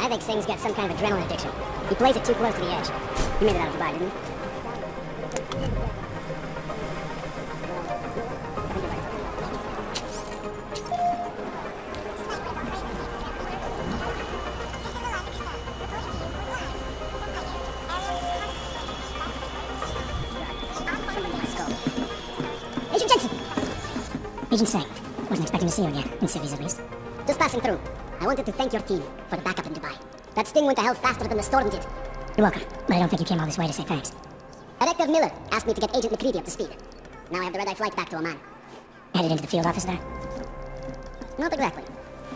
I think Singh's got some kind of adrenaline addiction. He plays it too close to the edge. He made it out of Dubai, didn't he? Agent Jensen! Agent Singh. Wasn't expecting to see you again, in cities at least. Just passing through. I wanted to thank your team for the backup in Dubai. That sting went to hell faster than the storm did. You're welcome, but I don't think you came all this way to say thanks. Director Miller asked me to get Agent McCready up to speed. Now I have the red-eye flight back to Oman. Headed into the field office there? Not exactly.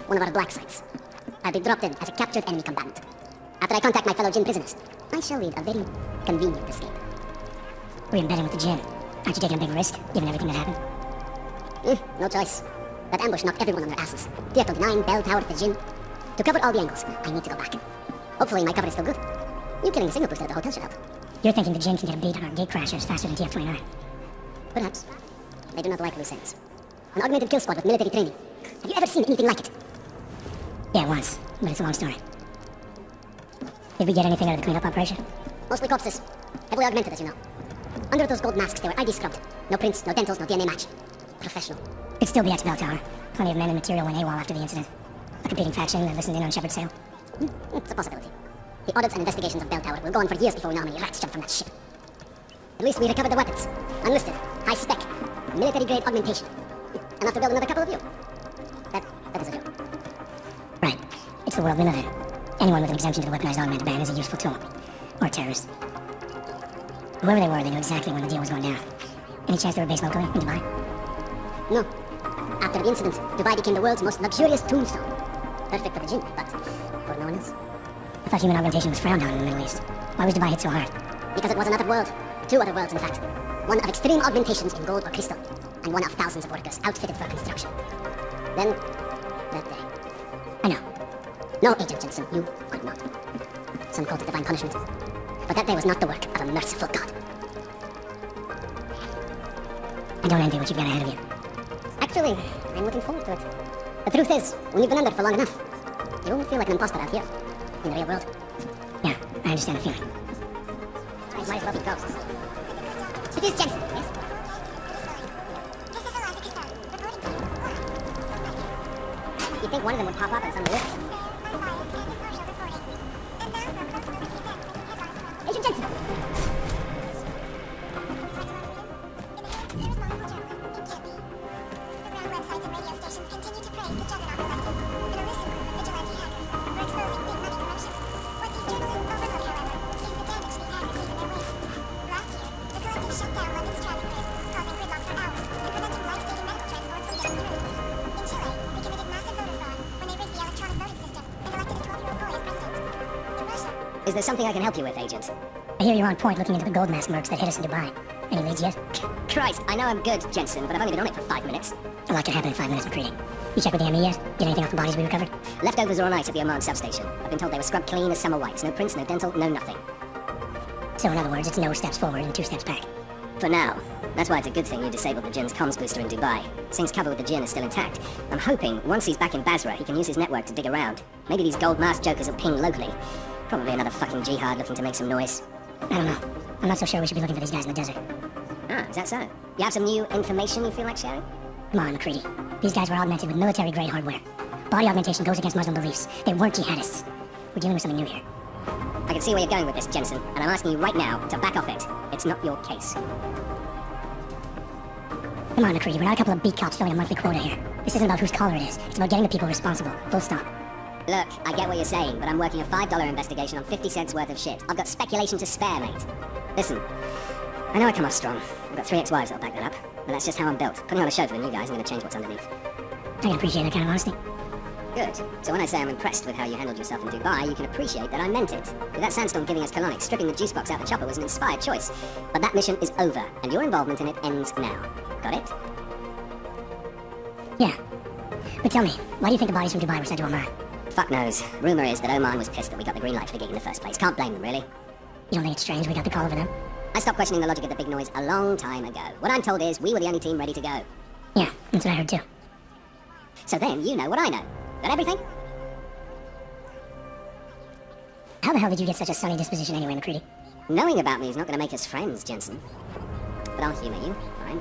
One of our black sites. I'll be dropped in as a captured enemy combatant. After I contact my fellow Jinn prisoners, I shall lead a very convenient escape. Re-embedding with the Jinn. Aren't you taking a big risk, given everything that happened? No choice. That ambush knocked everyone on their asses. TF-29, Bell Tower, the Jinn. To cover all the angles, I need to go back. Hopefully my cover is still good. You killing the signal booster at the hotel should help. You're thinking the Jinn can get a beat on our gate crashers faster than TF-29? Perhaps. They do not like loose ends. An augmented kill squad with military training. Have you ever seen anything like it? Yeah, once. But it's a long story. Did we get anything out of the cleanup operation? Mostly corpses. Heavily augmented, as you know. Under those gold masks, they were ID scrubbed. No prints, no dentals, no DNA match. Professional. Could still be at Bell Tower. Plenty of men and material went AWOL after the incident. A competing faction that listened in on Shepard's sale. It's a possibility. The audits and investigations of Bell Tower will go on for years before we know how many rats jumped from that ship. At least we recovered the weapons. Unlisted, high spec, military-grade augmentation. Enough to build another couple of you. That is a joke. Right. It's the world we live in. Anyone with an exemption to the weaponized augment ban is a useful tool. Or a terrorist. Whoever they were, they knew exactly when the deal was going down. Any chance they were based locally, in Dubai? No. After the incident, Dubai became the world's most luxurious tombstone. Perfect for the Jinn, but for no one else. I thought human augmentation was frowned on in the Middle East. Why was Dubai hit so hard? Because it was another world. Two other worlds, in fact. One of extreme augmentations in gold or crystal, and one of thousands of workers outfitted for construction. Then, that day. I know. No, Agent Jensen, you could not. Some called it divine punishment. But that day was not the work of a merciful God. I don't envy what you've got ahead of you. Actually, I'm looking forward to it. The truth is, when you've been under for long enough, you won't feel like an imposter out here, in the real world. Yeah, I understand the feeling. I might as well be ghosts. It is Jensen, yes? You think one of them would pop up on some list? Agent Jensen! Is there something I can help you with, Agent? I hear you're on point looking into the gold mask mercs that hit us in Dubai. Any leads yet? Christ, I know I'm good, Jensen, but I've only been on it for 5 minutes. A lot can happen in 5 minutes, McCready. You check with the ME yet? Get anything off the bodies we recovered? Leftovers are on ice at the Oman substation. I've been told they were scrubbed clean as summer whites. No prints, no dental, no nothing. So in other words, it's no steps forward and 2 steps back. For now. That's why it's a good thing you disabled the Jinn's comms booster in Dubai. Singh's cover with the Jinn is still intact. I'm hoping, once he's back in Basra, he can use his network to dig around. Maybe these gold mask jokers will ping locally. Probably another fucking jihad looking to make some noise. I don't know. I'm not so sure we should be looking for these guys in the desert. Ah, is that so? You have some new information you feel like sharing? Come on, McCready. These guys were augmented with military-grade hardware. Body augmentation goes against Muslim beliefs. They weren't jihadists. We're dealing with something new here. I can see where you're going with this, Jensen, and I'm asking you right now to back off it. It's not your case. Come on, McCready. We're not a couple of beat cops filling a monthly quota here. This isn't about whose collar it is. It's about getting the people responsible. Full stop. Look, I get what you're saying, but I'm working a $5 investigation on 50 cents worth of shit. I've got speculation to spare, mate. Listen, I know I come off strong. I've got 3 ex-wives that'll back that up, but that's just how I'm built. Putting on a show for the new guys, I'm gonna change what's underneath. I can appreciate that kind of honesty. Good. So when I say I'm impressed with how you handled yourself in Dubai, you can appreciate that I meant it. With that sandstorm giving us colonics, stripping the juice box out the chopper was an inspired choice. But that mission is over, and your involvement in it ends now. Got it? Yeah. But tell me, why do you think the bodies from Dubai were sent to Oman? Fuck knows. Rumor is that Oman was pissed that we got the green light for the gig in the first place. Can't blame them, really. You don't think it's strange we got the call over them? I stopped questioning the logic of the big noise a long time ago. What I'm told is, we were the only team ready to go. Yeah, that's what I heard too. So then, you know what I know. Got everything? How the hell did you get such a sunny disposition anyway, McCready? Knowing about me is not going to make us friends, Jensen. But I'll humor you, fine.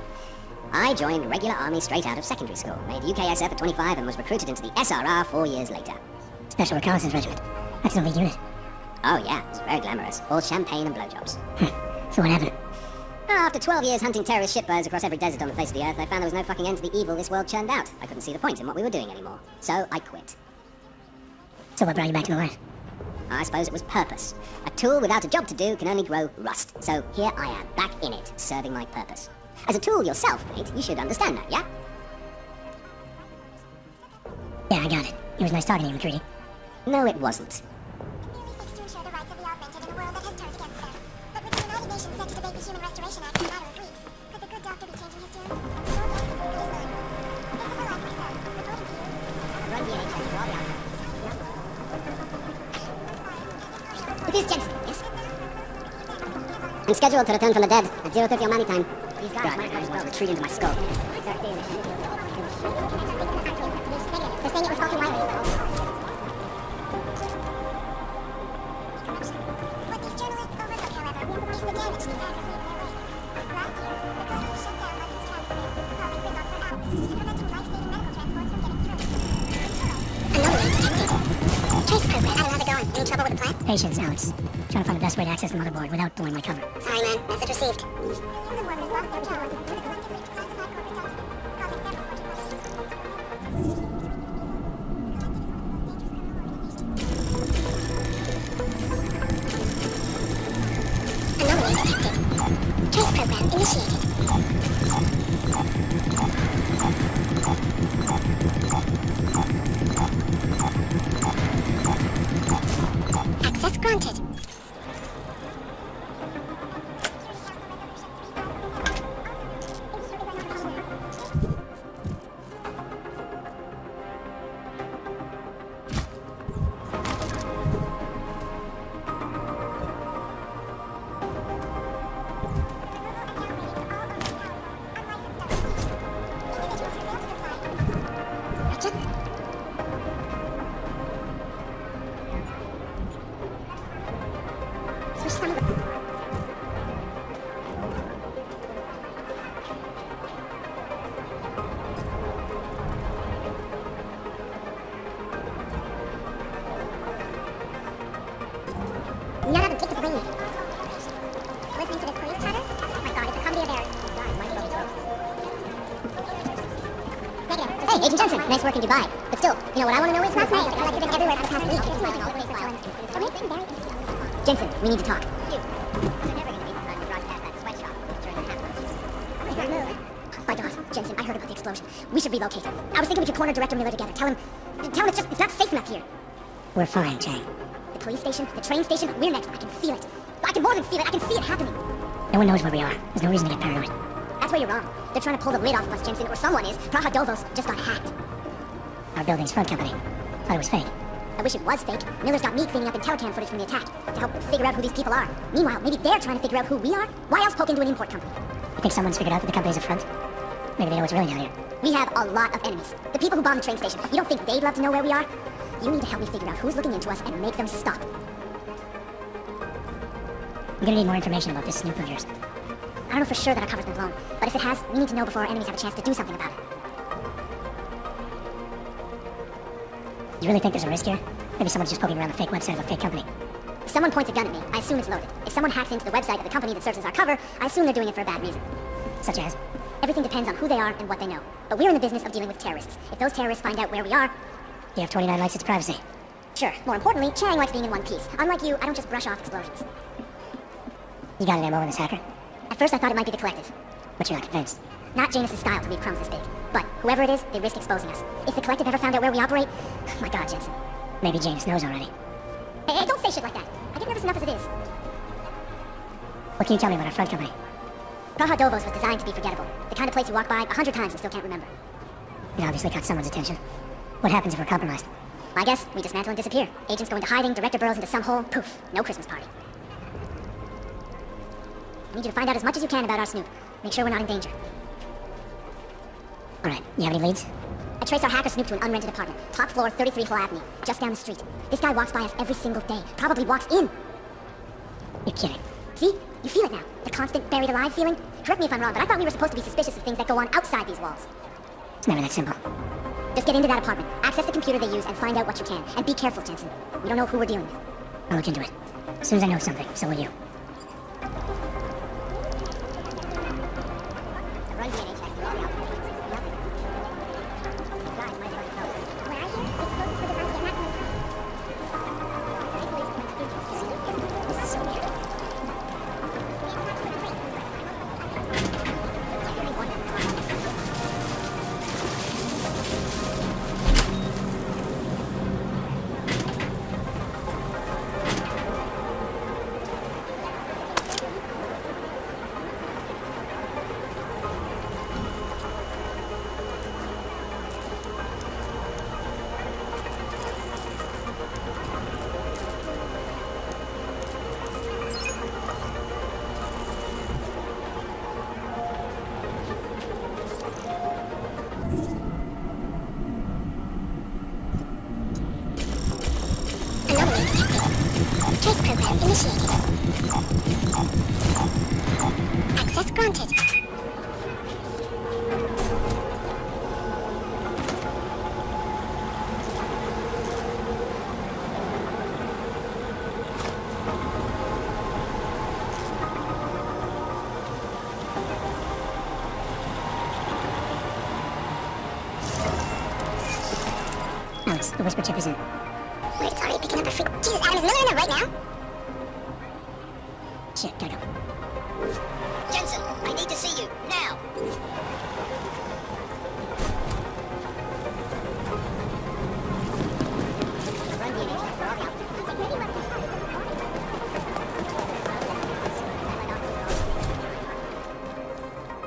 I joined regular army straight out of secondary school, made UKSF at 25 and was recruited into the SRR 4 years later. Special Reconnaissance Regiment. That's an elite unit. Oh yeah, it's very glamorous. All champagne and blowjobs. So what happened? After 12 years hunting terrorist shitbirds across every desert on the face of the earth, I found there was no fucking end to the evil this world churned out. I couldn't see the point in what we were doing anymore. So I quit. So what brought you back to the life? I suppose it was purpose. A tool without a job to do can only grow rust. So here I am, back in it, serving my purpose. As a tool yourself, mate, you should understand that, yeah? Yeah, I got it. It was nice talking to you, McCready. No, it wasn't. Merely seeks to ensure the rights of the augmented in a world that has turned against them. But with the United Nations set to debate the Human Restoration Act in a matter of weeks, could the good doctor be changing his tune? This is the life of reporting to you. It is Jensen, yes? I'm scheduled to return from the dead at 0:30 Omani time. These guys might as well retreat into my skull. They're saying it was faulty wiring. What these journalists overlook, however, is the damage these actors made to their way. Last year, the government shut down London's transport, causing gridlock for hours, preventing life-saving medical transports from getting through. Another one detected. Trace program. Adam, how's it going? Any trouble with the plan? Patience, Alex. Trying to find the best way to access the motherboard without blowing my cover. Sorry, man. Message received. Millions of workers lost their jobs due to the collectively classified corporate document, causing several fortunes. Anomaly detected. Trace program initiated. Access granted. Switch some of the... None of them take to the ring. Listening to this police chatter? Oh my god, it's a comedy of errors. Negative. Hey, Agent Jensen, nice work in Dubai. But still, you know what I want to know is last night, like you've been everywhere for the past week. Jensen, we need to talk. My god, Jensen, I heard about the explosion. We should relocate. I was thinking we could corner Director Miller together. Tell him it's not safe enough here. We're fine, Chang. The police station, the train station, we're next. I can feel it. I can more than feel it, I can see it happening. No one knows where we are. There's no reason to get paranoid. That's where you're wrong. They're trying to pull the lid off of us, Jensen, or someone is. Praha Dovos just got hacked. Our building's front company. Thought it was fake. I wish it was fake. Miller's got me cleaning up intel cam footage from the attack to help figure out who these people are. Meanwhile, maybe they're trying to figure out who we are? Why else poke into an import company? You think someone's figured out that the company's a front? Maybe they know what's really down here. We have a lot of enemies. The people who bombed the train station. You don't think they'd love to know where we are? You need to help me figure out who's looking into us and make them stop. We're gonna need more information about this snoop of yours. I don't know for sure that our cover's been blown, but if it has, we need to know before our enemies have a chance to do something about it. You really think there's a risk here? Maybe someone's just poking around the fake website of a fake company. If someone points a gun at me, I assume it's loaded. If someone hacks into the website of the company that serves as our cover, I assume they're doing it for a bad reason. Such as? Everything depends on who they are and what they know. But we're in the business of dealing with terrorists. If those terrorists find out where we are... You have 29 likes its privacy. Sure. More importantly, Chang likes being in one piece. Unlike you, I don't just brush off explosions. You got an MO on this hacker? At first I thought it might be the Collective. But you're not convinced? Not Janus's style to leave crumbs this big. But whoever it is, they risk exposing us. If the Collective ever found out where we operate... My god, Jensen. Maybe Janus knows already. Hey, don't say shit like that. I get nervous enough as it is. What can you tell me about our front company? Praha Dovos was designed to be forgettable. The kind of place you walk by 100 times and still can't remember. It obviously caught someone's attention. What happens if we're compromised? My guess, we dismantle and disappear. Agents go into hiding, Director burrows into some hole, poof, no Christmas party. I need you to find out as much as you can about our snoop. Make sure we're not in danger. Alright, you have any leads? I traced our hacker snoop to an unrented apartment. Top floor, 33 Hill Avenue. Just down the street. This guy walks by us every single day. Probably walks in. You're kidding. See? You feel it now. The constant buried alive feeling? Correct me if I'm wrong, but I thought we were supposed to be suspicious of things that go on outside these walls. It's never that simple. Just get into that apartment, access the computer they use, and find out what you can. And be careful, Jensen. We don't know who we're dealing with. I'll look into it. As soon as I know something, so will you. Trace program initiated. Access granted. Alex, the whisper chip is in. Wait, it's already picking up a freak. Jesus, Adam, is Miller in there right now? Shit, gotta go. Jensen, I need to see you, now!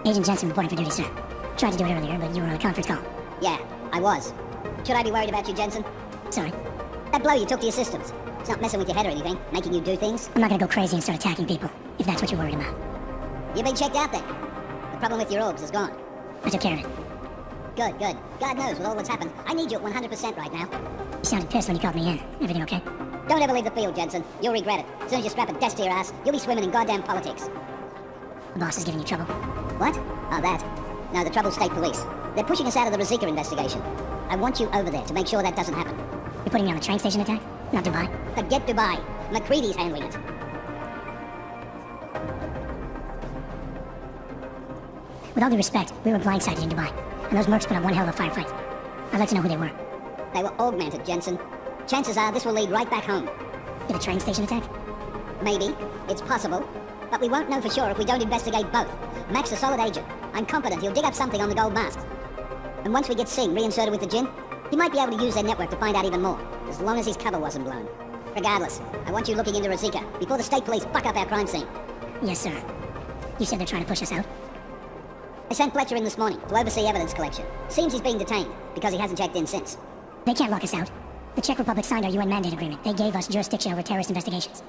Agent Jensen reporting for duty, sir. Tried to do it earlier, but you were on a conference call. Yeah, I was. Should I be worried about you, Jensen? Sorry. That blow you took to your systems. It's not messing with your head or anything, making you do things. I'm not gonna go crazy and start attacking people, if that's what you're worried about. You've been checked out then. The problem with your orbs is gone. I took care of it. Good, good. God knows with all that's happened, I need you at 100% right now. You sounded pissed when you called me in. Everything okay? Don't ever leave the field, Jensen. You'll regret it. As soon as you strap a desk to your ass, you'll be swimming in goddamn politics. The boss is giving you trouble. What? Oh, that. No, the Trouble State Police. They're pushing us out of the Rosika investigation. I want you over there to make sure that doesn't happen. You're putting me on a train station attack? Not Dubai? Forget Dubai. McCready's handling it. With all due respect, we were blindsided in Dubai, and those mercs put up one hell of a firefight. I'd like to know who they were. They were augmented, Jensen. Chances are this will lead right back home. To the train station attack? Maybe. It's possible. But we won't know for sure if we don't investigate both. Mac's a solid agent. I'm confident he'll dig up something on the gold mask. And once we get Singh reinserted with the Jinn, he might be able to use their network to find out even more, as long as his cover wasn't blown. Regardless, I want you looking into Rosika before the state police fuck up our crime scene. Yes, sir. You said they're trying to push us out? I sent Fletcher in this morning to oversee evidence collection. Seems he's being detained, because he hasn't checked in since. They can't lock us out. The Czech Republic signed our UN mandate agreement. They gave us jurisdiction over terrorist investigations.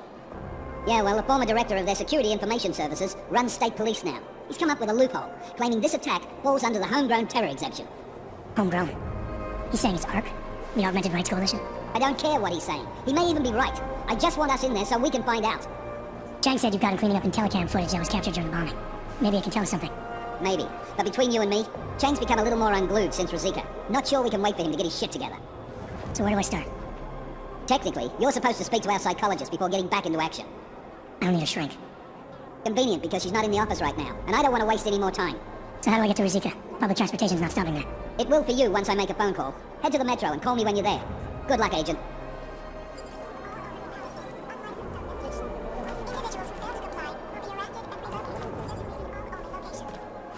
Yeah, well, the former director of their security information services runs state police now. He's come up with a loophole, claiming this attack falls under the homegrown terror exemption. Homegrown. He's saying it's ARC? The Augmented Rights Coalition? I don't care what he's saying. He may even be right. I just want us in there so we can find out. Chang said you've got him cleaning up telecam footage that was captured during the bombing. Maybe it can tell us something. Maybe. But between you and me, Chang's become a little more unglued since Rosika. Not sure we can wait for him to get his shit together. So where do I start? Technically, you're supposed to speak to our psychologist before getting back into action. I don't need a shrink. Convenient, because she's not in the office right now, and I don't want to waste any more time. So how do I get to Rosika? Public transportation's not stopping there. It will for you once I make a phone call. Head to the metro and call me when you're there. Good luck, Agent. Individuals who fail to comply will be arrested and relocated to designated all-only locations.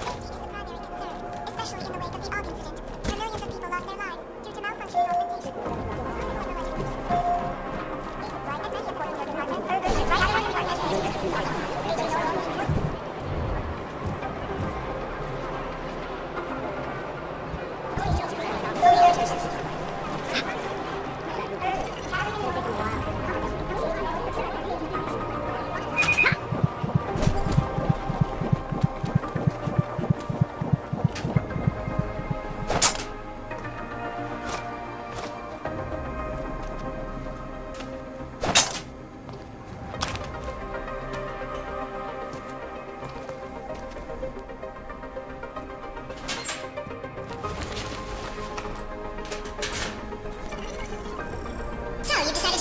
Safety is the primary concern, especially in the wake of the AUG incident, where millions of people lost their lives due to malfunctioning augmentation.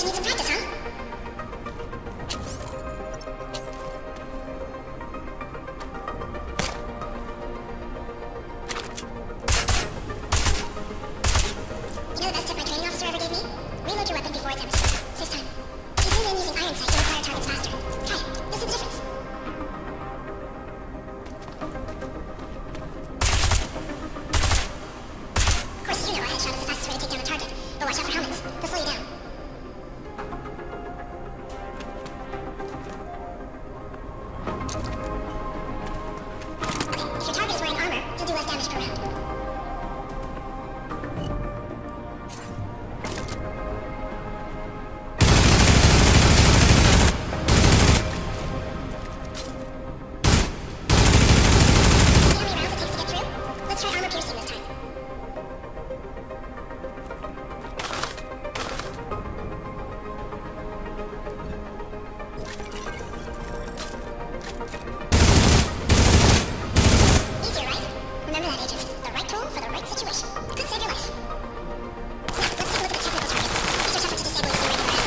need some practice, huh? You know the best tip my training officer ever gave me? Reload your weapon before it's empty. Saves time. If you zoom in using iron sight, you'll fire targets faster. Try it. You'll see the difference. Of course, you know a headshot is the fastest way to take down a target. But watch out for helmets. They'll slow you down. Okay, if your target is wearing armor, you'll do less damage per round. See how many rounds it takes to get through? Let's try armor piercing this time. Easier, right? Remember that, agent. The right tool for the right situation. It could save your life. Now, let's take a look at the technical targets. These are tougher to disable using regular ammo.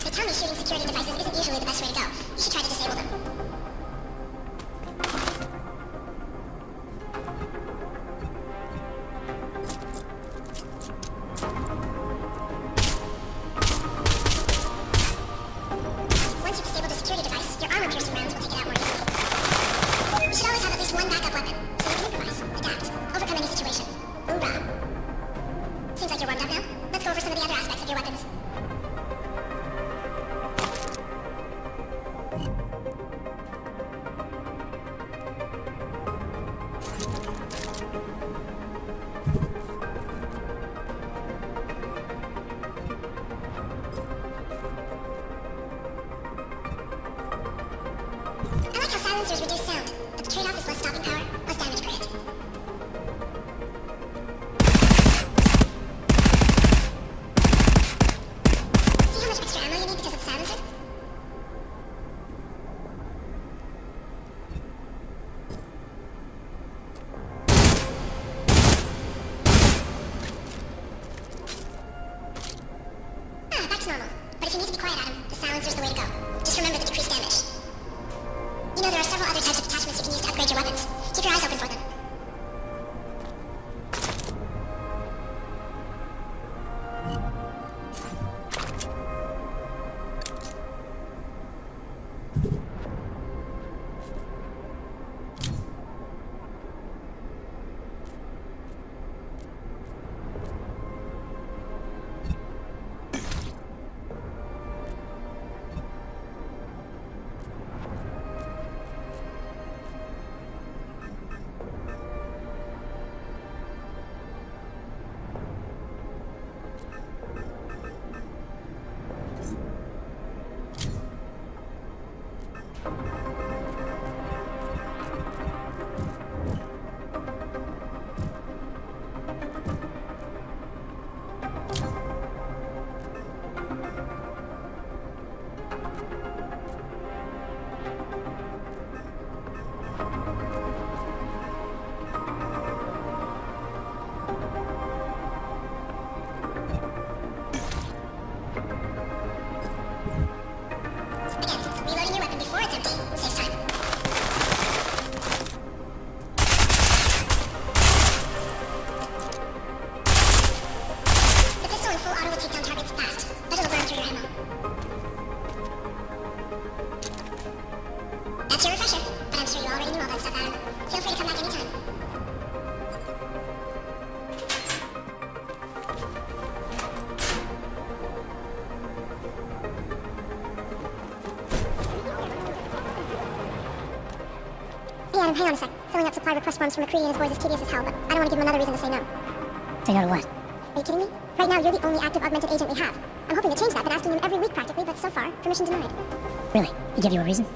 They tell me shooting security devices isn't usually the best way to go. You should try to disable them. Once you've disabled a security device, your armor-piercing rounds will take it out more easily. You should always have at least one backup weapon, so you can improvise, adapt, overcome any situation. Hoorah! Seems like you're warmed up now. Let's go over some of the other aspects of your weapons. I like how silencers reduce sound, but the trade-off is less stopping power, less damage per hit. See how much extra ammo you need because of the silencer? Back to normal. But if you need to be quiet, Adam, the silencer's the way to go. Just remember the decreased damage. You know, there are several other types of attachments you can use to upgrade your weapons. Keep your eyes open for them. Adam, hang on a sec. Filling out supply request forms from McCready and his boys is tedious as hell, but I don't want to give him another reason to say no. Say no to what? Are you kidding me? Right now, you're the only active augmented agent we have. I'm hoping to change that, but asking him every week practically, but so far, permission denied. Really? He give you a reason?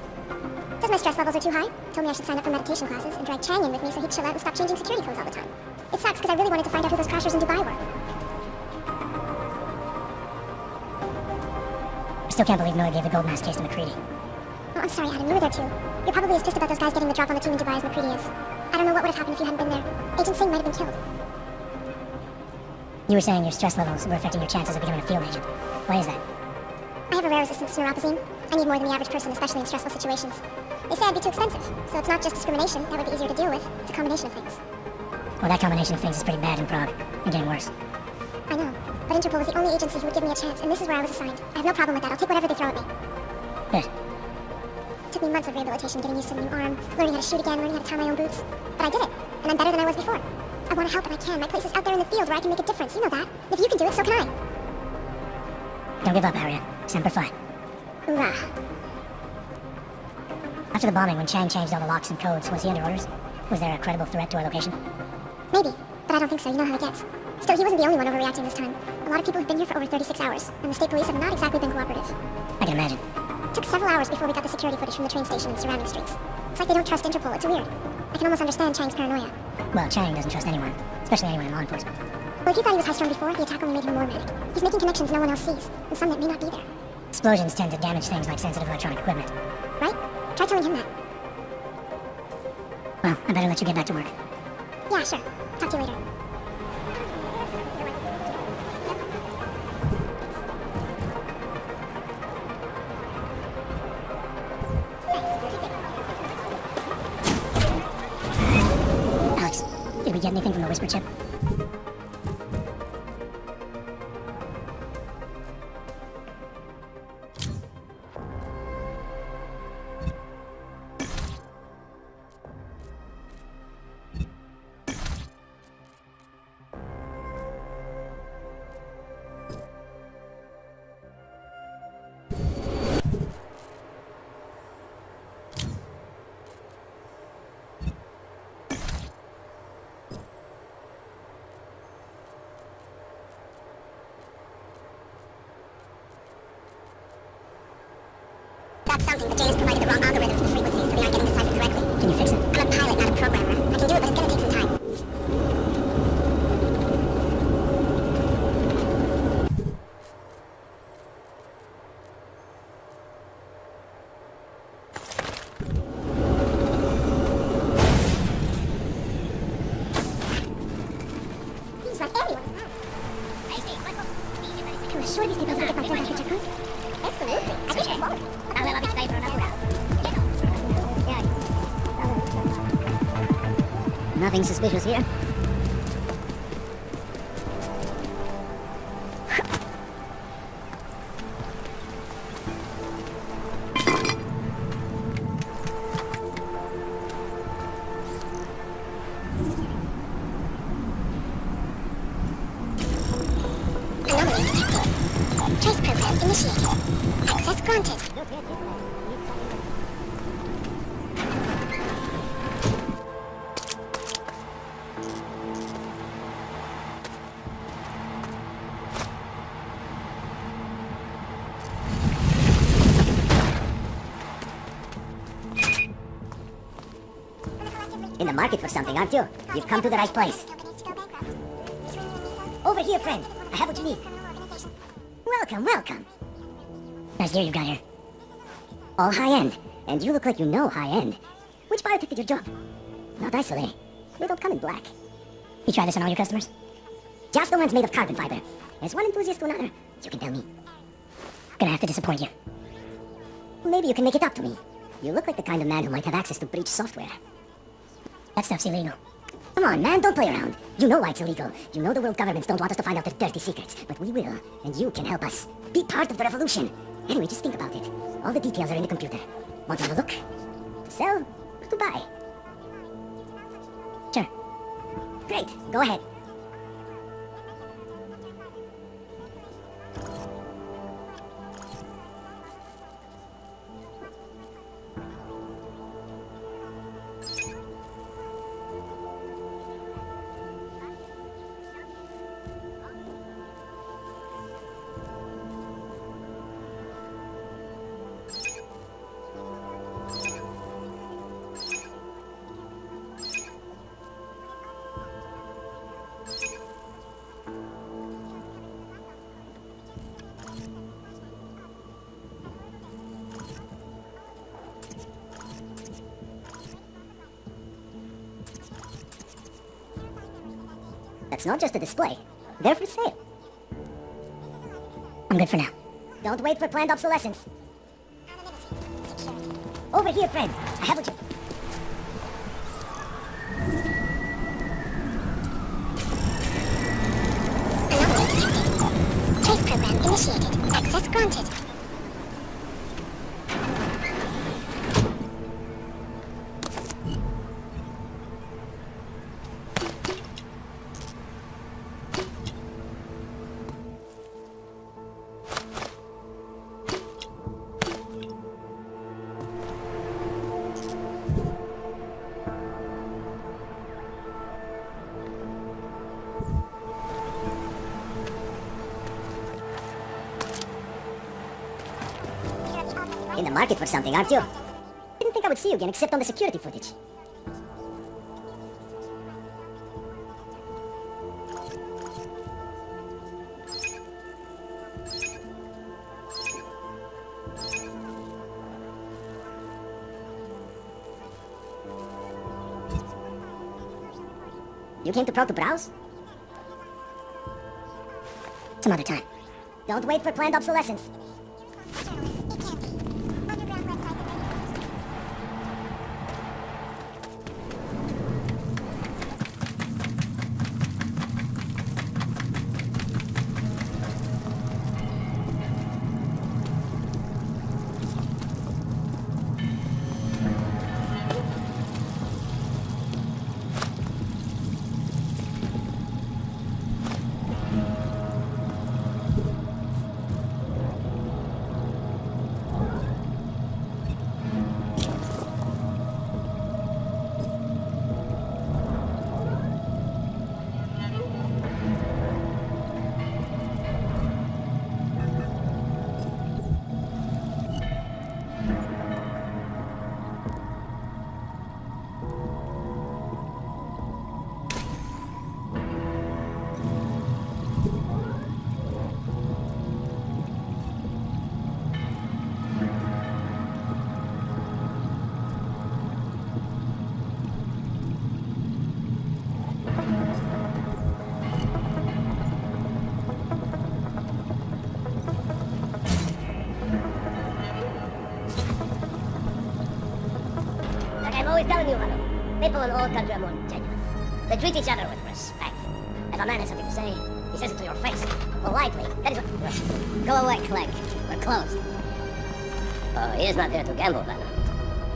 Says my stress levels are too high. Told me I should sign up for meditation classes and drag Chang in with me so he'd chill out and stop changing security codes all the time. It sucks because I really wanted to find out who those crashers in Dubai were. I still can't believe Noah gave the gold mask case to McCready. Well, I'm I'm sorry, Adam, you were there too. You're probably as pissed about those guys getting the drop on the team in Dubai as McCready is. I don't know what would have happened if you hadn't been there. Agent Singh might have been killed. You were saying your stress levels were affecting your chances of becoming a field agent. Why is that? I have a rare resistance to neuropozyne. I need more than the average person, especially in stressful situations. They say I'd be too expensive, so it's not just discrimination that would be easier to deal with. It's a combination of things. Well, that combination of things is pretty bad in Prague, and getting worse. I know, but Interpol was the only agency who would give me a chance, and this is where I was assigned. I have no problem with that. I'll take whatever they throw at me. Good. It took me months of rehabilitation, getting used to the new arm, learning how to shoot again, learning how to tie my own boots. But I did it, and I'm better than I was before. I want to help and I can. My place is out there in the field where I can make a difference. You know that. And if you can do it, so can I. Don't give up, Harriet. Semper Fi. Hoorah. After the bombing, when Chang changed all the locks and codes, was he under orders? Was there a credible threat to our location? Maybe, but I don't think so. You know how it gets. Still, he wasn't the only one overreacting this time. A lot of people have been here for over 36 hours, and the state police have not exactly been cooperative. I can imagine. It took several hours before we got the security footage from the train station and surrounding streets. It's like they don't trust Interpol. It's weird. I can almost understand Chang's paranoia. Well, Chang doesn't trust anyone, especially anyone in law enforcement. Well, if you thought he was high-strung before, the attack only made him more manic. He's making connections no one else sees, and some that may not be there. Explosions tend to damage things like sensitive electronic equipment. Right? Try telling him that. Well, I better let you get back to work. Yeah, sure. Talk to you later. Alex, did we get anything from the whisper chip? That's something, but Jane has provided the wrong algorithm for the frequencies, so they aren't getting deciphered correctly. Can you fix it? I'm a pilot, not a programmer. I can do it, but it's gonna take some time. He's like everyone's mad. Can you assure these people that get my phone after checkpoints? Absolutely. I think they're bored. Nothing suspicious here. Anomaly detected. Trace program initiated. Access granted. In the market for something, aren't you? You've come to the right place. Over here, friend. I have what you need. Welcome, welcome. Nice gear you've got here. All high-end. And you look like you know high-end. Which biotech did you drop? Not isolate. They don't come in black. You try this on all your customers? Just the ones made of carbon fiber. As one enthusiast to another, you can tell me. Gonna have to disappoint you. Maybe you can make it up to me. You look like the kind of man who might have access to breach software. That stuff's illegal. Come on, man, don't play around. You know why it's illegal. You know the world governments don't want us to find out their dirty secrets. But we will, and you can help us. Be part of the revolution. Anyway, just think about it. All the details are in the computer. Want to have a look? To sell? Or to buy? Sure. Great, go ahead. That's not just a display. They're for sale. I'm good for now. Don't wait for planned obsolescence. Anonymity. Security. Over here, friend. I have what you... Anomaly detected. Trace program initiated. Access granted. In the market for something, aren't you? Didn't think I would see you again except on the security footage. You came to Pro to browse? Some other time. Don't wait for planned obsolescence. Journalist. It can be. Underground websites and radio. Like I'm always telling you, Mano, people in old country are more genuine. They treat each other with respect. If a man has something to say, he says it to your face, politely. That is what... Go away, Clegg. We're closed. Oh, he is not there to gamble, Mano.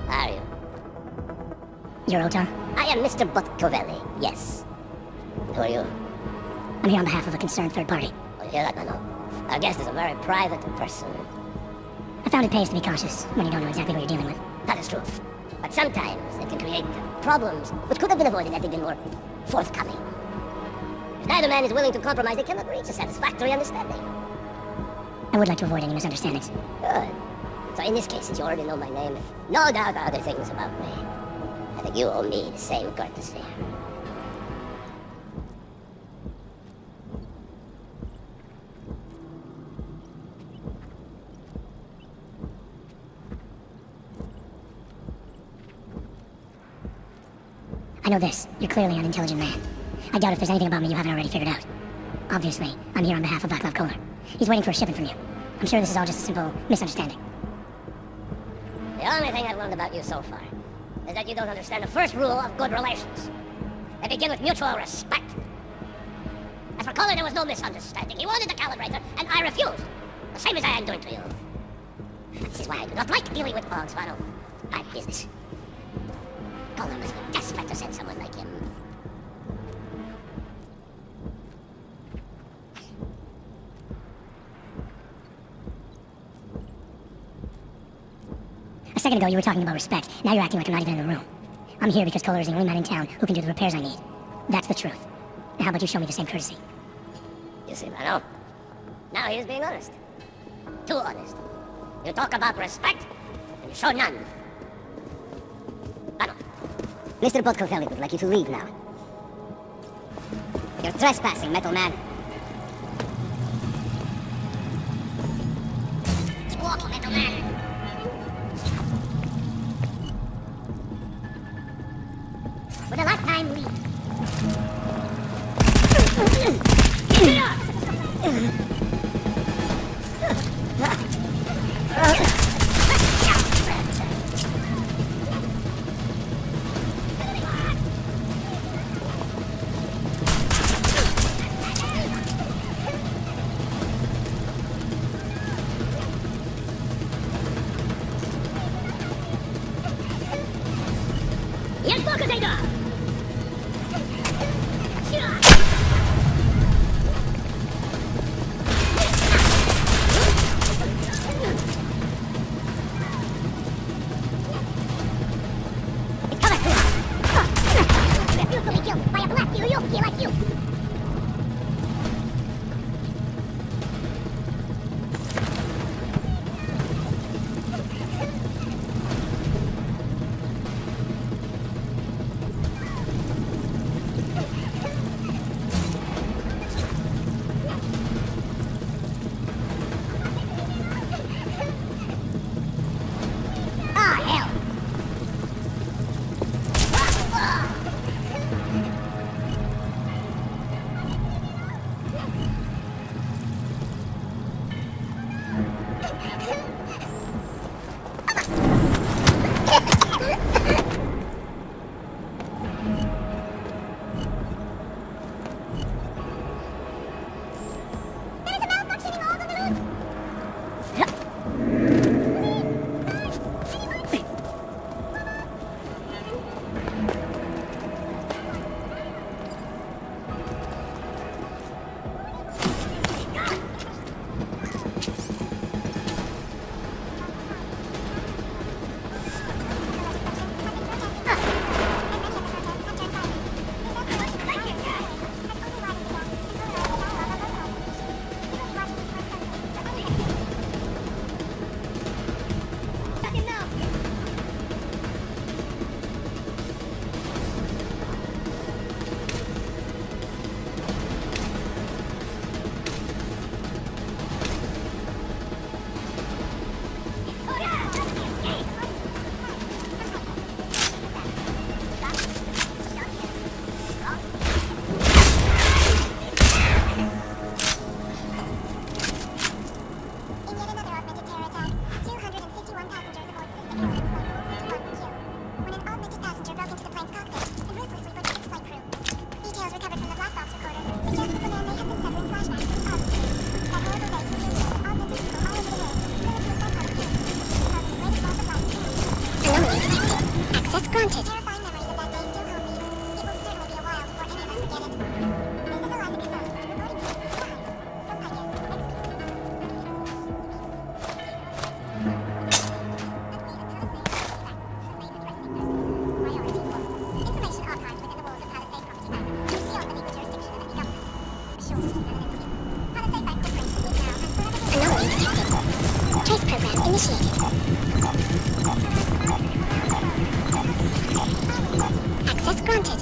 Are you? You're Otar? I am Mr. Botkovelli, yes. Who are you? I'm here on behalf of a concerned third party. Oh, you hear that, Mano? Our guest is a very private person. I found it pays to be cautious when you don't know exactly what you're dealing with. That is true. But sometimes it can create problems which could have been avoided had they been more forthcoming. If neither man is willing to compromise, they cannot reach a satisfactory understanding. I would like to avoid any misunderstandings. Good. So in this case, since you already know my name, no doubt other things about me, I think you owe me the same courtesy. I know this. You're clearly an intelligent man. I doubt if there's anything about me you haven't already figured out. Obviously, I'm here on behalf of Vaclav Kolar. He's waiting for a shipment from you. I'm sure this is all just a simple misunderstanding. The only thing I've learned about you so far is that you don't understand the first rule of good relations. They begin with mutual respect. As for Kolar, there was no misunderstanding. He wanted the calibrator, and I refused. The same as I am doing to you. This is why I do not like dealing with Boggs, Vano. Bad business. Kolar must be desperate to send someone like him. A second ago, you were talking about respect. Now you're acting like I'm not even in the room. I'm here because Kolar is the only man in town who can do the repairs I need. That's the truth. Now how about you show me the same courtesy? You see, Vano? Now he is being honest. Too honest. You talk about respect, and you show none. Vano. Mr. Botkovelli would like you to leave now. You're trespassing, Metal Man. Walk, Metal Man. For the last time, leave. granted. Terrifying memories of that day still haunt me. It will certainly be a while before any of us forget it. This is Eliza Guzman, reporting for from Information archived within the walls of Palisade Property Bank. Beyond the legal jurisdiction of any government. Assured anonymity. Palisade Bank Corporation is now and forever Anomaly detected. Trace program initiated. Access granted.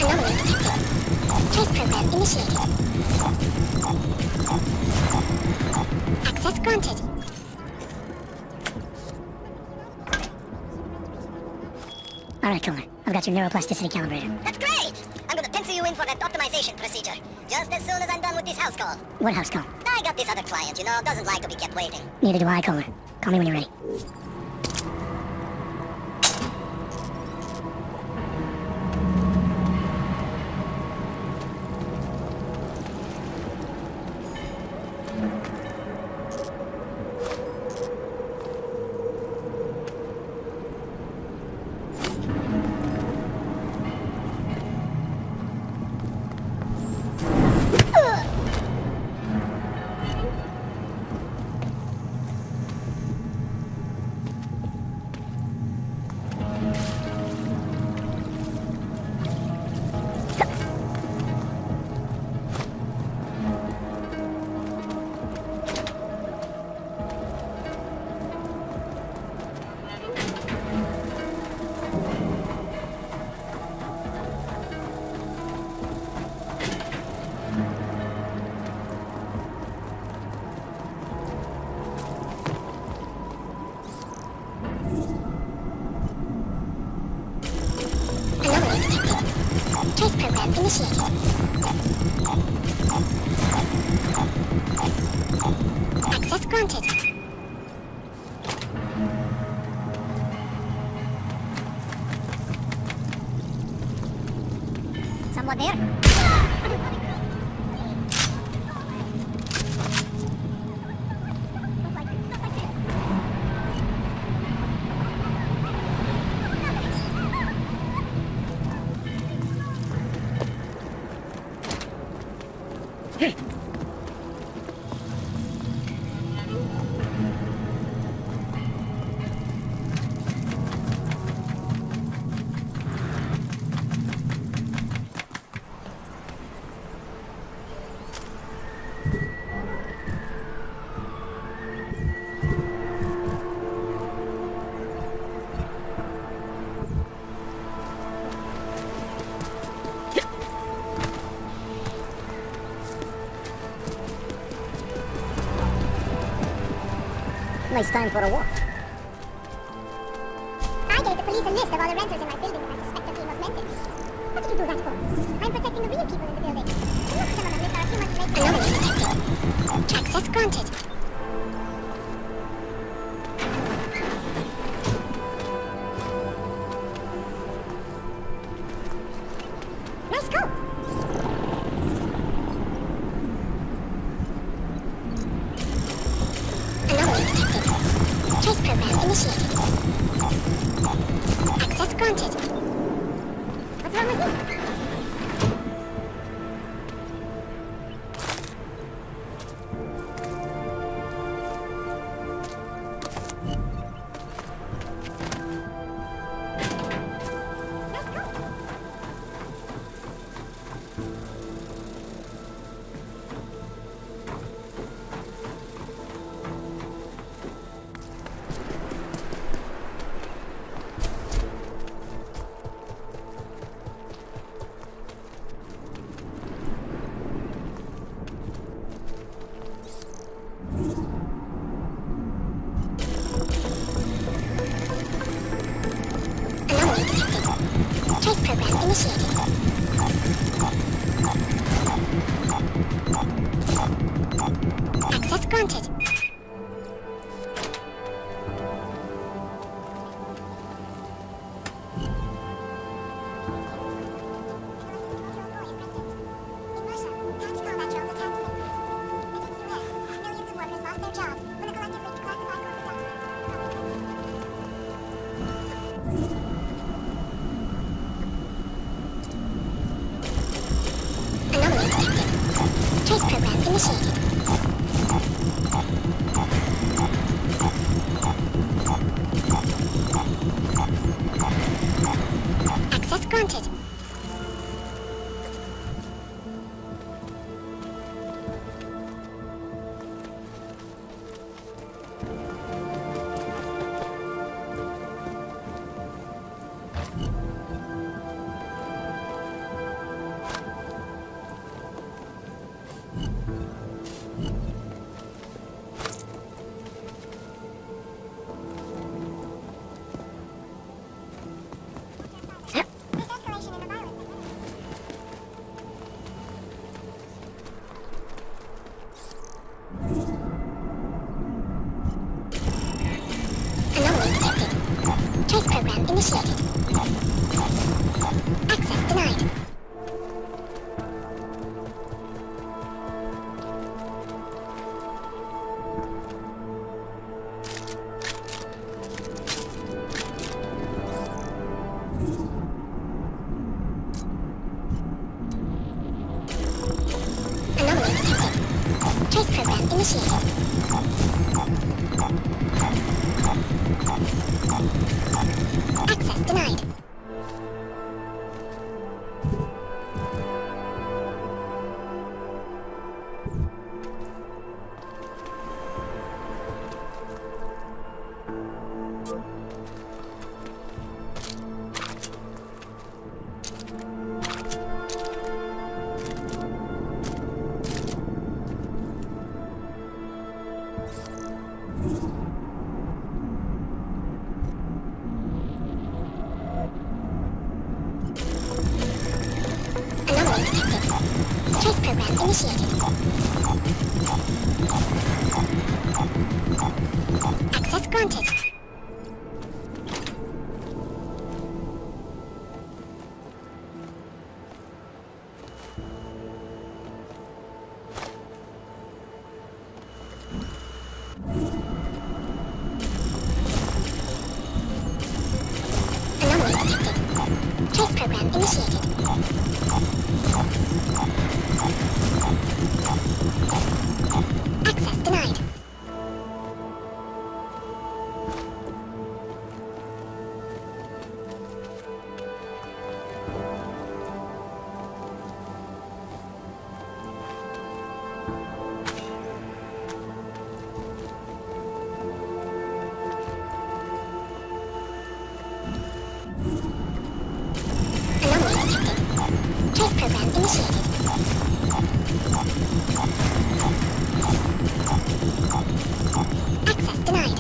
Anomaly detected. Trace program initiated. Access granted. Alright, Comer. I've got your neuroplasticity calibrator. That's great! I'm gonna pencil you in for that optimization procedure. Just as soon as I'm done with this house call. What house call? I got this other client, doesn't like to be kept waiting. Neither do I, Comer. Call me when you're ready. Trace program initiated. Access granted. Someone there? Nice time for a walk. I gave the police a list of all the renters in my building and I suspect they're being augmented. What did you do that for? I'm protecting the real people in the building. Most of them on the list are a few months late. Anomaly detected. Access granted. Nice go. Anomaly detected. Trace program initiated. Access granted. What's wrong with you? Anomaly detected. Trace program initiated. Access granted. In Russia, tax combat drones attacked me. And in the US, millions of workers lost their jobs when the collective reached classified corporate documents. Anomaly detected. Trace program initiated. Access granted. This escalation in the violence. Anomaly detected. Trace program initiated. Access denied. Anomaly detected. Trace program initiated. Access denied. initiated. Access granted. Anomaly detected. Trace program initiated. Access denied. Anomaly detected. Trace program initiated. Access denied.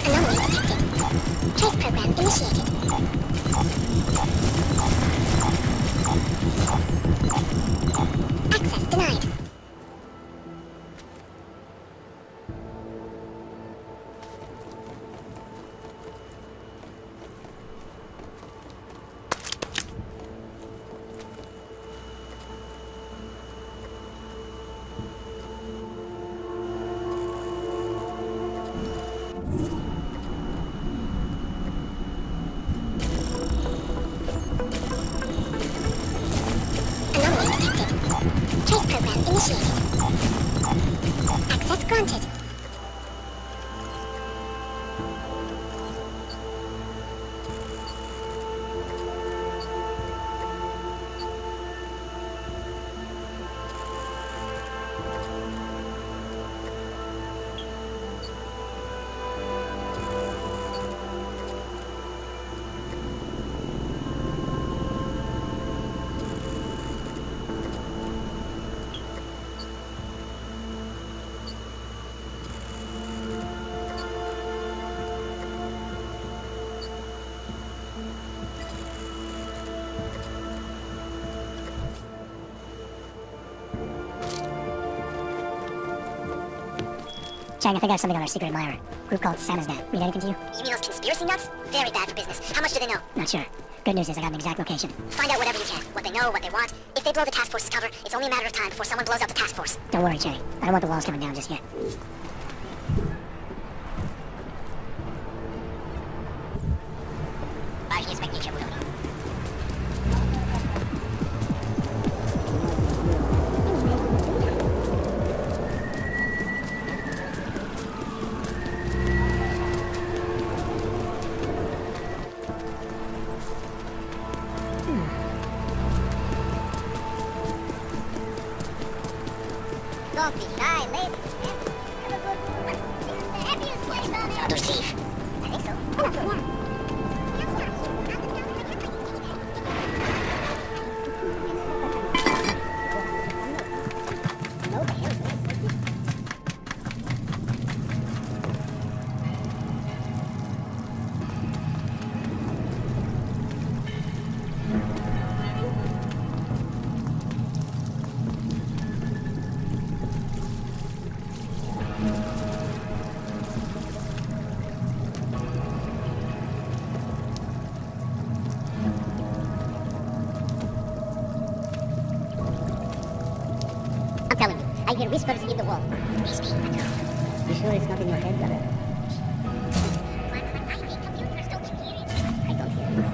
Anomaly detected. Trace program initiated. Access denied. Anomaly detected. Trace program initiated. Access granted. Chang, I think I have something on our secret admirer. Group called Santa's Dad. Mean anything to you? You mean those conspiracy nuts? Very bad for business. How much do they know? Not sure. Good news is I got an exact location. Find out whatever you can. What they know, what they want. If they blow the task force's cover, it's only a matter of time before someone blows up the task force. Don't worry, Cherry. I don't want the walls coming down just yet. Don't be shy, ladies. Have a good one. The happiest place on earth. To Steve. I think so. No, the hell is this? I'm telling you, I hear whispers in the wall. Please be. You sure it's not in your head, brother? I don't hear it.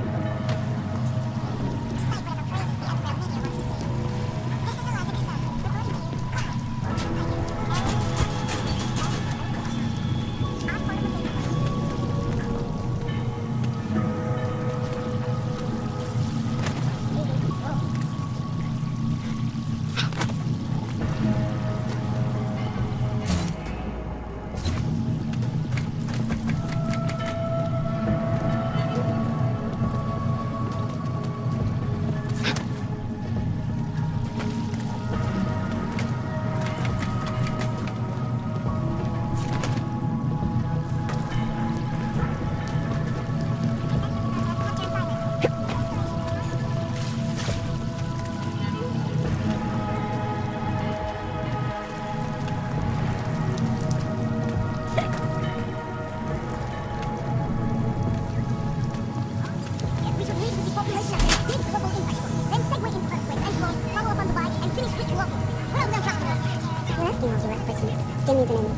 Still needs an enemy.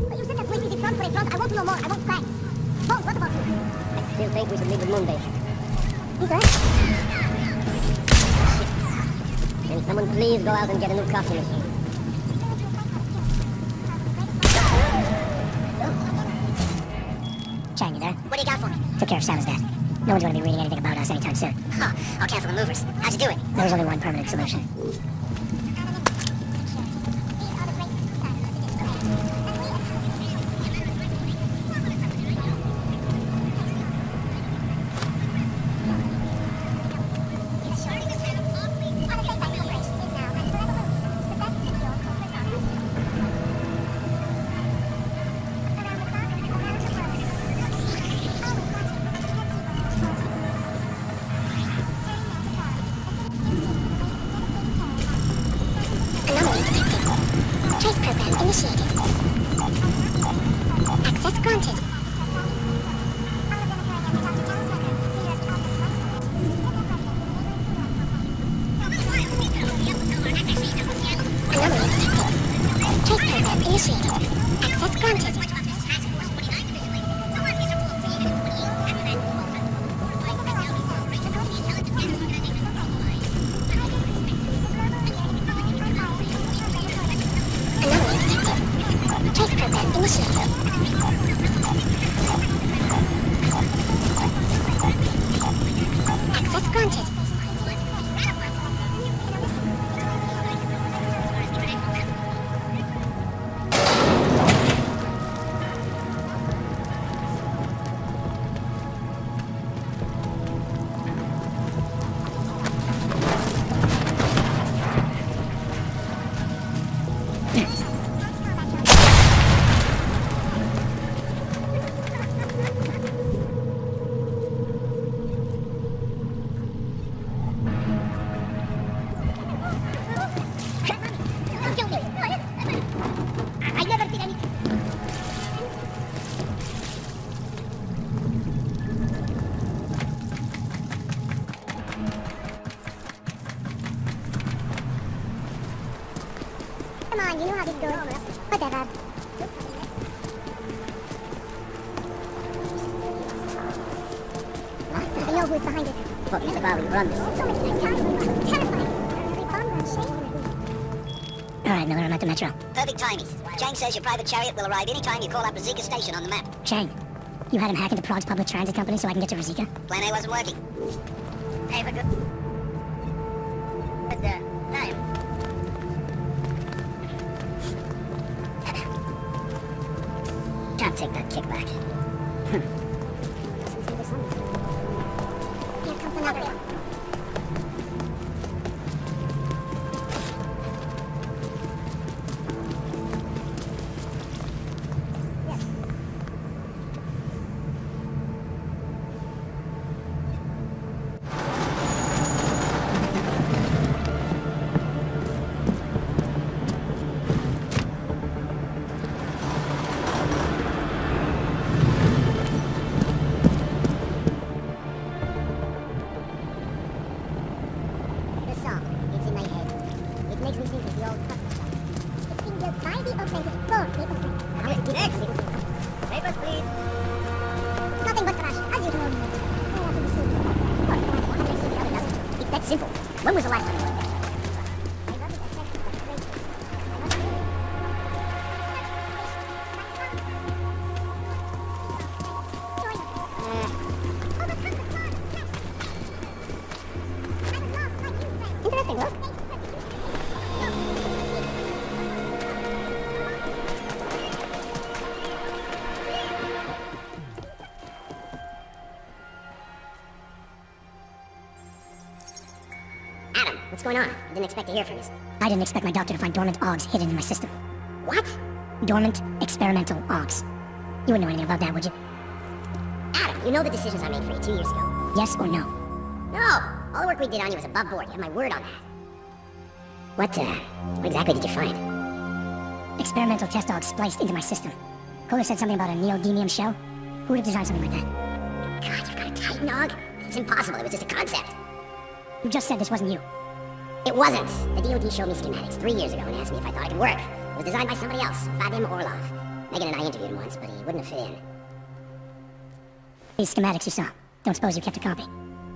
But you said that place is in front for a front. I want to know more. I want facts. Bones, what about you? I still think we should leave with Moonbase. Who's that? Can someone please go out and get a new coffee machine? Chang, you there? What do you got for me? Took care of Santa's dad. No one's going to be reading anything about us anytime soon. Huh, I'll cancel the movers. How'd you do it? There was only one permanent solution. Anomaly detected. Trace program initiated. Access granted. Anomaly detected. Trace program initiated. Access granted. Anomaly detected. Trace program initiated. Access granted. I never did anything. Come on, you know how this goes. Whatever. I know who's behind it. Fuck is the bar we run this? So much time. It was terrifying. We bombed on Shane. All right, Miller, I'm at the Metro. Perfect timing. Chang says your private chariot will arrive anytime you call out Rosika Station on the map. Chang, you had him hack into Prague's public transit company so I can get to Rosika? Plan A wasn't working. Hey, for good. But, time. Can't take that kickback. Here comes another one. This song, it's in my head. It makes me think of the old couple stuff. It's been built by the authentic for people. How is it next? Papers, please. Nothing but trash, as usual. It's that simple. When was the last time you went there? Interesting, look. Adam, what's going on? I didn't expect to hear from you. I didn't expect my doctor to find dormant AUGs hidden in my system. What? Dormant experimental AUGs. You wouldn't know anything about that, would you? Adam, you know the decisions I made for you 2 years ago. Yes or no? No! All the work we did on you was above board. You have my word on that. What exactly did you find? Experimental test AUGs spliced into my system. Kohler said something about a neodymium shell. Who would have designed something like that? God, you've got a Titan AUG? It's impossible. It was just a concept. You just said this wasn't you. It wasn't. The DoD showed me schematics 3 years ago and asked me if I thought it could work. It was designed by somebody else, Vadim Orlov. Megan and I interviewed him once, but he wouldn't have fit in. These schematics you saw. Don't suppose you kept a copy?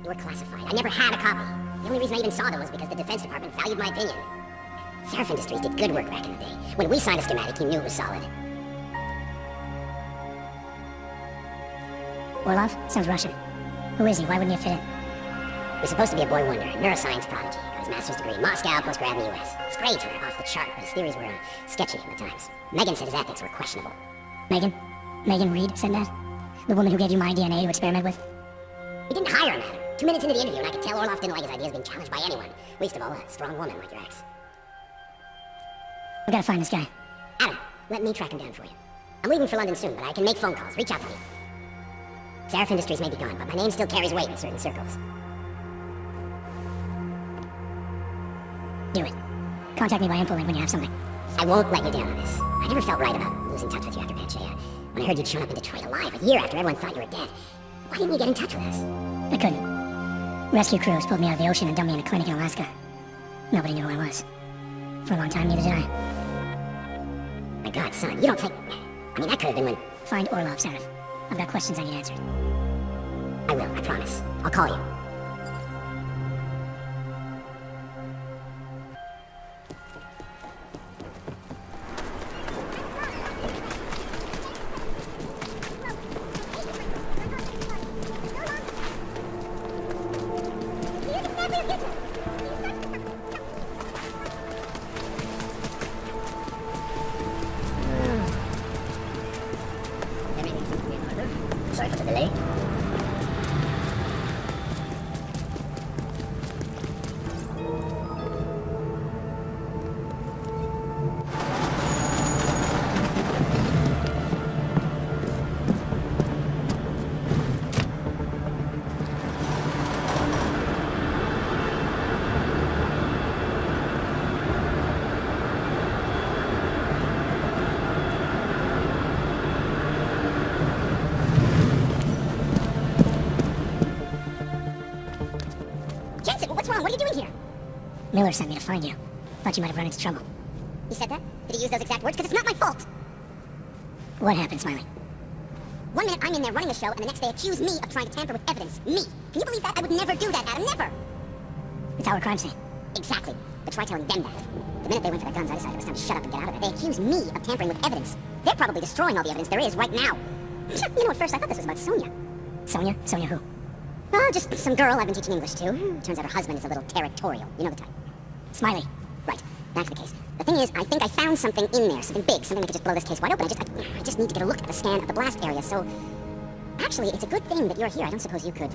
They were classified. I never had a copy. The only reason I even saw them was because the Defense Department valued my opinion. Seraph Industries did good work back in the day. When we signed a schematic, he knew it was solid. Orlov? Sounds Russian. Who is he? Why wouldn't he fit in? He was supposed to be a boy wonder, a neuroscience prodigy. Got his master's degree in Moscow, postgrad in the US. His grades were off the chart, but his theories were sketchy at times. Megan said his ethics were questionable. Megan? Megan Reed said that? The woman who gave you my DNA to experiment with? He didn't hire him, Adam. 2 minutes into the interview, and I could tell Orlov didn't like his ideas being challenged by anyone. Least of all, a strong woman like your ex. We gotta find this guy. Adam, let me track him down for you. I'm leaving for London soon, but I can make phone calls. Reach out to me. Seraph Industries may be gone, but my name still carries weight in certain circles. Do it. Contact me by info link when you have something. I won't let you down on this. I never felt right about losing touch with you after Pache. When I heard you'd shown up in Detroit alive a year after everyone thought you were dead. Why didn't you get in touch with us? I couldn't. Rescue crews pulled me out of the ocean and dumped me in a clinic in Alaska. Nobody knew who I was. For a long time, neither did I. My God, son, you don't think... I mean, that could have been when... Find Orlov, Seraph. I've got questions I need answered. I will, I promise. I'll call you. Sorry for the delay. What are you doing here? Miller sent me to find you. Thought you might have run into trouble. He said that? Did he use those exact words? Because it's not my fault. What happened, Smiley? 1 minute I'm in there running the show, and the next they accuse me of trying to tamper with evidence. Me. Can you believe that? I would never do that, Adam. Never. It's our crime scene. Exactly. But try telling them that. The minute they went for their guns, I decided it was time to shut up and get out of it. They accuse me of tampering with evidence. They're probably destroying all the evidence there is right now. You know, at first I thought this was about Sonia. Sonia? Sonia who? Oh, just some girl I've been teaching English to. Turns out her husband is a little territorial. You know the type. Smiley. Right. Back to the case. The thing is, I think I found something in there. Something big. Something that could just blow this case wide open. I just need to get a look at the scan of the blast area, so... Actually, it's a good thing that you're here. I don't suppose you could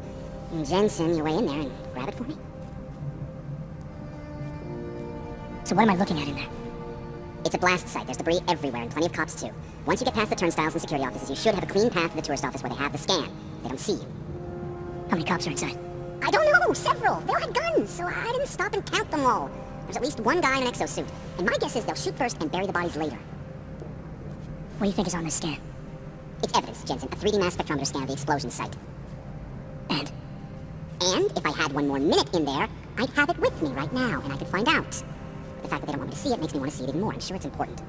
Jensen your way in there and grab it for me? So what am I looking at in there? It's a blast site. There's debris everywhere and plenty of cops, too. Once you get past the turnstiles and security offices, you should have a clean path to the tourist office where they have the scan. They don't see you. How many cops are inside? I don't know! Several! They all had guns, so I didn't stop and count them all. There's at least one guy in an exosuit. And my guess is they'll shoot first and bury the bodies later. What do you think is on this scan? It's evidence, Jensen. A 3D mass spectrometer scan of the explosion site. And? And if I had 1 more minute in there, I'd have it with me right now, and I could find out. The fact that they don't want me to see it makes me want to see it even more. I'm sure it's important.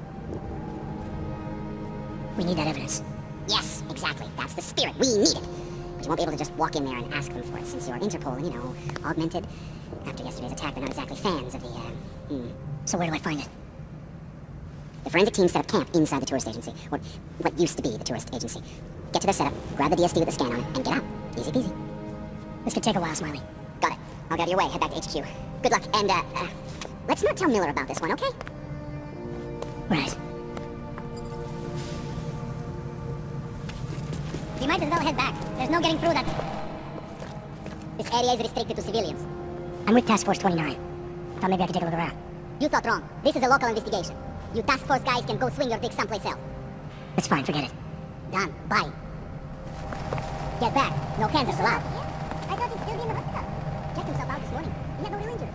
We need that evidence. Yes, exactly. That's the spirit. We need it. But you won't be able to just walk in there and ask them for it, since you're Interpol, you know, augmented. After yesterday's attack, they're not exactly fans of the, So where do I find it? The forensic team set up camp inside the tourist agency, or what used to be the tourist agency. Get to their setup, grab the DSD with the scan on it, and get out. Easy peasy. This could take a while, Smiley. Got it. I'll get out of your way, head back to HQ. Good luck, and, let's not tell Miller about this one, okay? Right. We might as well head back. There's no getting through that. This area is restricted to civilians. I'm with Task Force 29. Thought maybe I could take a look around. You thought wrong. This is a local investigation. You task force guys can go swing your dick someplace else. It's fine, forget it. Done. Bye. Get back. No cancers allowed. I thought he'd still be in the hospital. Checked himself out this morning. He had no real injury.